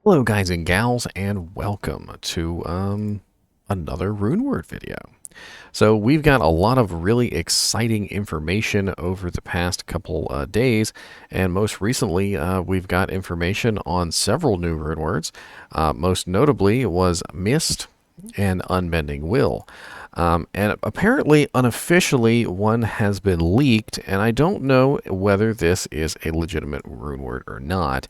Hello guys and gals, and welcome to another Runeword video. So we've got a lot of really exciting information over the past couple days, and most recently we've got information on several new runewords. Most notably was Mist and Unbending Will. And apparently, unofficially, one has been leaked, and I don't know whether this is a legitimate runeword or not,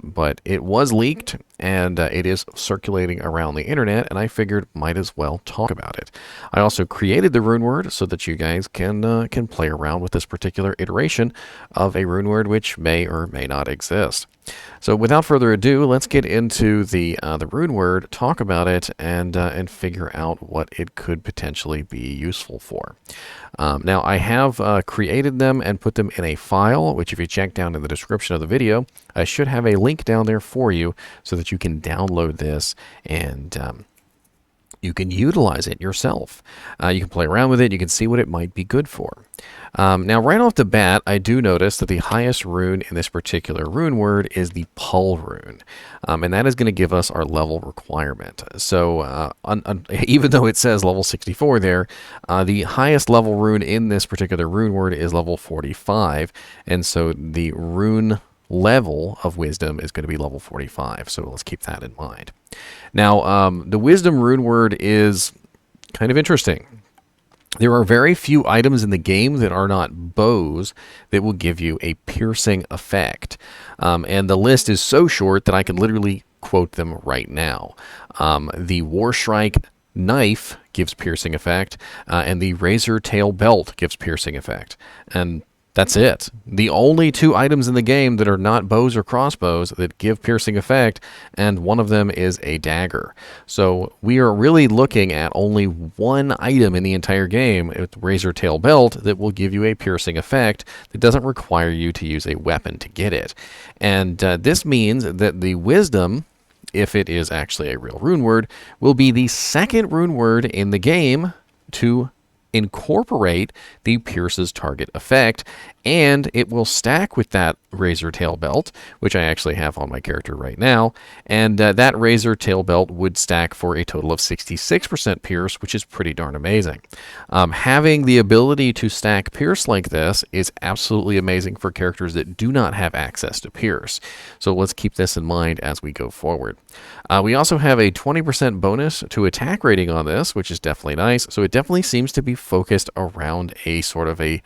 but it was leaked, and it is circulating around the internet, and I figured might as well talk about it. I also created the runeword so that you guys can play around with this particular iteration of a runeword which may or may not exist. So without further ado, let's get into the runeword, talk about it, and figure out what it could potentially be useful for. Now, I have created them and put them in a file, which if you check down in the description of the video, I should have a link down there for you so that you can download this and you can utilize it yourself. You can play around with it. You can see what it might be good for. Now, right off the bat, I do notice that the highest rune in this particular rune word is the Pull rune. And that is going to give us our level requirement. So even though it says level 64 there, the highest level rune in this particular rune word is level 45. And so the rune level of wisdom is going to be level 45. So let's keep that in mind. Now, the Wisdom Rune word is kind of interesting. There are very few items in the game that are not bows that will give you a piercing effect. And the list is so short that I can literally quote them right now. The War Strike knife gives piercing effect, and the Razor Tail belt gives piercing effect. And that's it. The only two items in the game that are not bows or crossbows that give piercing effect, and one of them is a dagger. So we are really looking at only one item in the entire game, with Razor Tail Belt, that will give you a piercing effect that doesn't require you to use a weapon to get it. And this means that the Wisdom, if it is actually a real rune word, will be the second rune word in the game to incorporate the pierces target effect, and it will stack with that Razor Tail Belt, which I actually have on my character right now, and that Razor Tail Belt would stack for a total of 66% pierce, which is pretty darn amazing. Having the ability to stack pierce like this is absolutely amazing for characters that do not have access to pierce, so let's keep this in mind as we go forward. We also have a 20% bonus to attack rating on this, which is definitely nice, so it definitely seems to be focused around a sort of a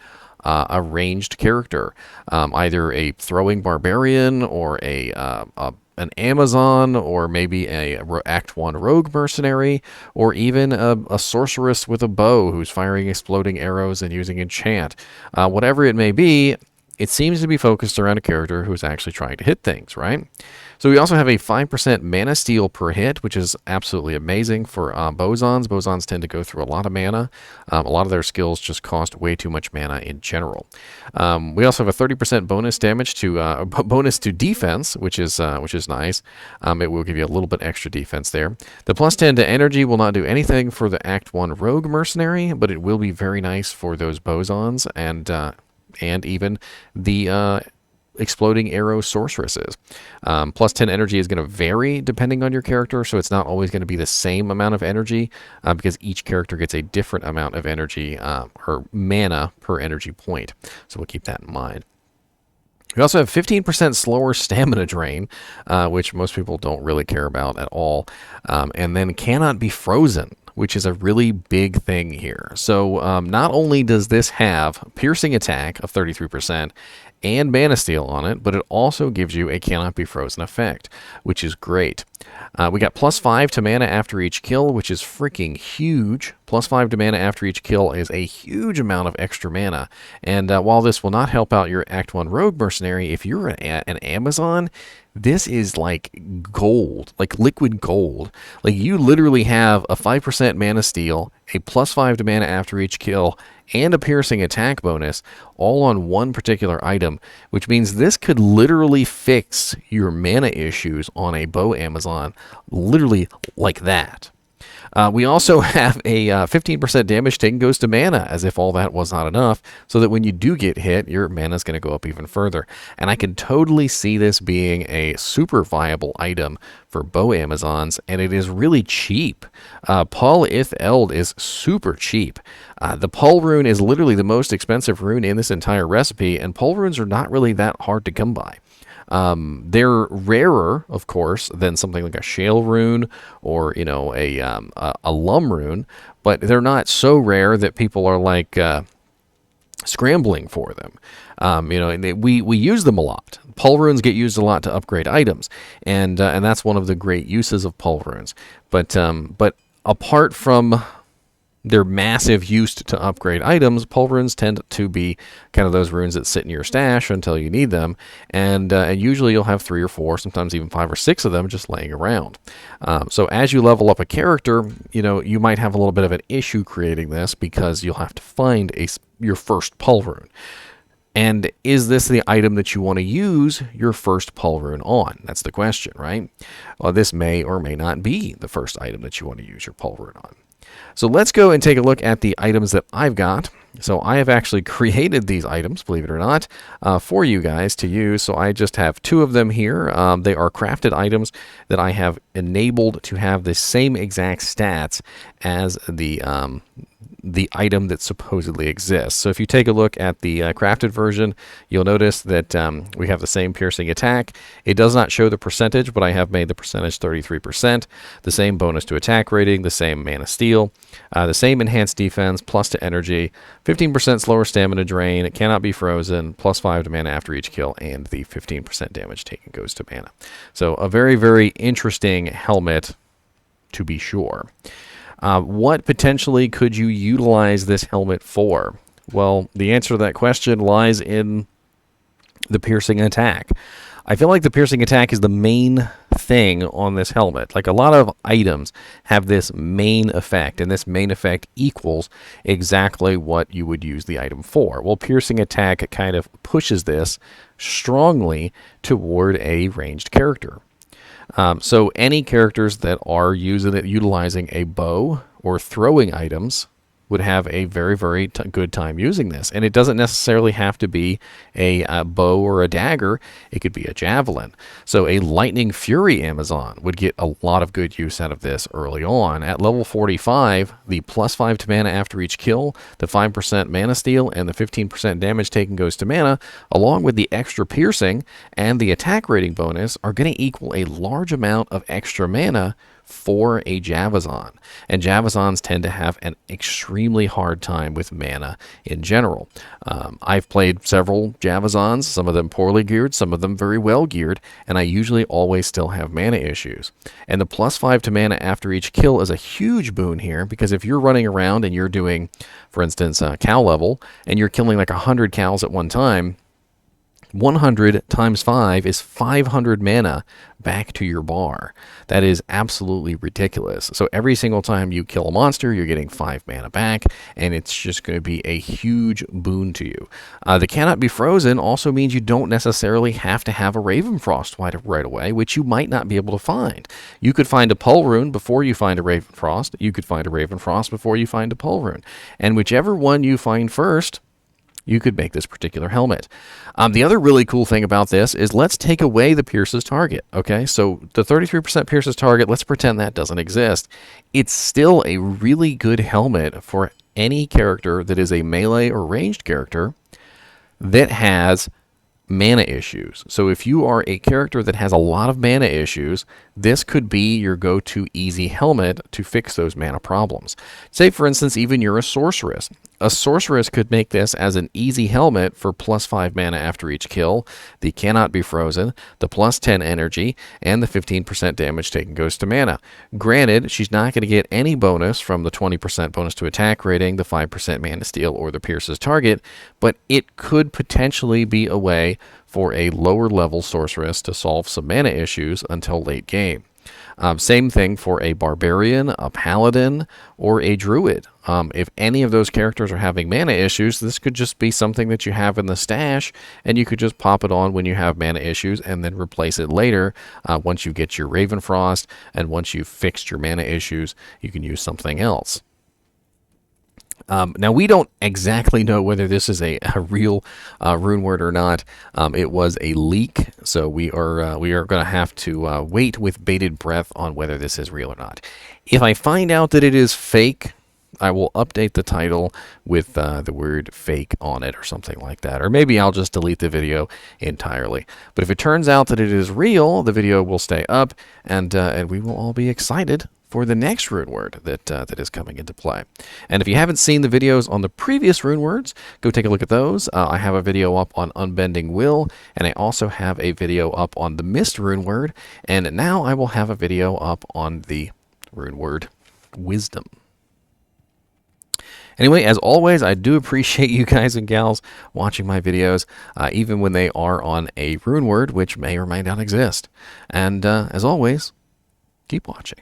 ranged character, either a throwing barbarian or an Amazon, or maybe a Act 1 rogue mercenary, or even a sorceress with a bow who's firing exploding arrows and using enchant. Whatever it may be, it seems to be focused around a character who's actually trying to hit things, right? So we also have a 5% mana steal per hit, which is absolutely amazing for bosons. Bosons tend to go through a lot of mana. A lot of their skills just cost way too much mana in general. We also have a 30% bonus damage to bonus to defense, which is nice. It will give you a little bit extra defense there. The plus 10 to energy will not do anything for the Act 1 rogue mercenary, but it will be very nice for those bosons and even the exploding arrow sorceresses. Plus 10 energy is going to vary depending on your character, so it's not always going to be the same amount of energy because each character gets a different amount of energy or mana per energy point. So we'll keep that in mind. We also have 15% slower stamina drain, which most people don't really care about at all, and then cannot be frozen, which is a really big thing here. So not only does this have piercing attack of 33% and mana steal on it, but it also gives you a cannot be frozen effect, which is great. We got plus 5 to mana after each kill, which is freaking huge. Plus 5 to mana after each kill is a huge amount of extra mana. And while this will not help out your Act 1 Rogue Mercenary, if you're an Amazon, this is like gold, like liquid gold. Like you literally have a 5% mana steal, a plus 5 to mana after each kill, and a piercing attack bonus, all on one particular item, which means this could literally fix your mana issues on a bow Amazon, literally like that. We also have a 15% damage taken goes to mana, as if all that was not enough, so that when you do get hit, your mana is going to go up even further. And I can totally see this being a super viable item for bow Amazons, and it is really cheap. Pull Ith Eld is super cheap. The Pull rune is literally the most expensive rune in this entire recipe, and Pull runes are not really that hard to come by. They're rarer, of course, than something like a shale rune or, you know, a lum rune, but they're not so rare that people are like scrambling for them. You know, and we use them a lot. Pull runes get used a lot to upgrade items, and that's one of the great uses of pull runes. But apart from their massive use to upgrade items, pull runes tend to be kind of those runes that sit in your stash until you need them, and usually you'll have 3 or 4, sometimes even 5 or 6 of them just laying around. So as you level up a character, you know, you might have a little bit of an issue creating this because you'll have to find your first pull rune. And is this the item that you want to use your first pull rune on? That's the question, right? Well, this may or may not be the first item that you want to use your pull rune on. So let's go and take a look at the items that I've got. So I have actually created these items, believe it or not, for you guys to use. So I just have 2 of them here. They are crafted items that I have enabled to have the same exact stats as the item that supposedly exists. So if you take a look at the crafted version, you'll notice that we have the same piercing attack. It does not show the percentage, but I have made the percentage 33%. The same bonus to attack rating, the same mana steal, the same enhanced defense, plus to energy, 15% slower stamina drain, it cannot be frozen, plus 5 to mana after each kill, and the 15% damage taken goes to mana. So a very, very interesting helmet, to be sure. What potentially could you utilize this helmet for? Well, the answer to that question lies in the piercing attack. I feel like the piercing attack is the main thing on this helmet. Like, a lot of items have this main effect, and this main effect equals exactly what you would use the item for. Well, piercing attack kind of pushes this strongly toward a ranged character. So any characters that are utilizing a bow or throwing items would have a very, very good time using this. And it doesn't necessarily have to be a bow or a dagger. It could be a javelin. So a Lightning Fury Amazon would get a lot of good use out of this early on. At level 45, the plus 5 to mana after each kill, the 5% mana steal, and the 15% damage taken goes to mana, along with the extra piercing and the attack rating bonus, are going to equal a large amount of extra mana for a Javazon. And Javazons tend to have an extremely hard time with mana in general. I've played several Javazons, some of them poorly geared, some of them very well geared, and I usually always still have mana issues. And the plus 5 to mana after each kill is a huge boon here, because if you're running around and you're doing, for instance, cow level, and you're killing like 100 cows at one time, 100 times 5 is 500 mana back to your bar. That is absolutely ridiculous. So every single time you kill a monster, you're getting 5 mana back, and it's just going to be a huge boon to you. The cannot be frozen also means you don't necessarily have to have a Ravenfrost right away, which you might not be able to find. You could find a Pull rune before you find a Ravenfrost. You could find a Ravenfrost before you find a Pull rune. And whichever one you find first, you could make this particular helmet. The other really cool thing about this is, let's take away the pierces target. Okay, so the 33% pierces target, let's pretend that doesn't exist. It's still a really good helmet for any character that is a melee or ranged character that has mana issues. So if you are a character that has a lot of mana issues, this could be your go-to easy helmet to fix those mana problems. Say, for instance, even you're a sorceress. A sorceress could make this as an easy helmet for plus 5 mana after each kill, the cannot be frozen, the plus 10 energy, and the 15% damage taken goes to mana. Granted, she's not going to get any bonus from the 20% bonus to attack rating, the 5% mana steal, or the pierces target, but it could potentially be a way for a lower level sorceress to solve some mana issues until late game. Same thing for a barbarian, a paladin, or a druid. If any of those characters are having mana issues, this could just be something that you have in the stash, and you could just pop it on when you have mana issues and then replace it later once you get your Ravenfrost, and once you've fixed your mana issues, you can use something else. Now, we don't exactly know whether this is a real rune word or not. It was a leak, so we are going to have to wait with bated breath on whether this is real or not. If I find out that it is fake, I will update the title with the word fake on it or something like that. Or maybe I'll just delete the video entirely. But if it turns out that it is real, the video will stay up, and we will all be excited for the next rune word that is coming into play. And if you haven't seen the videos on the previous rune words, go take a look at those. I have a video up on Unbending Will, and I also have a video up on the Mist rune word, and now I will have a video up on the rune word Wisdom. Anyway, as always, I do appreciate you guys and gals watching my videos, even when they are on a rune word, which may or may not exist. And as always, keep watching.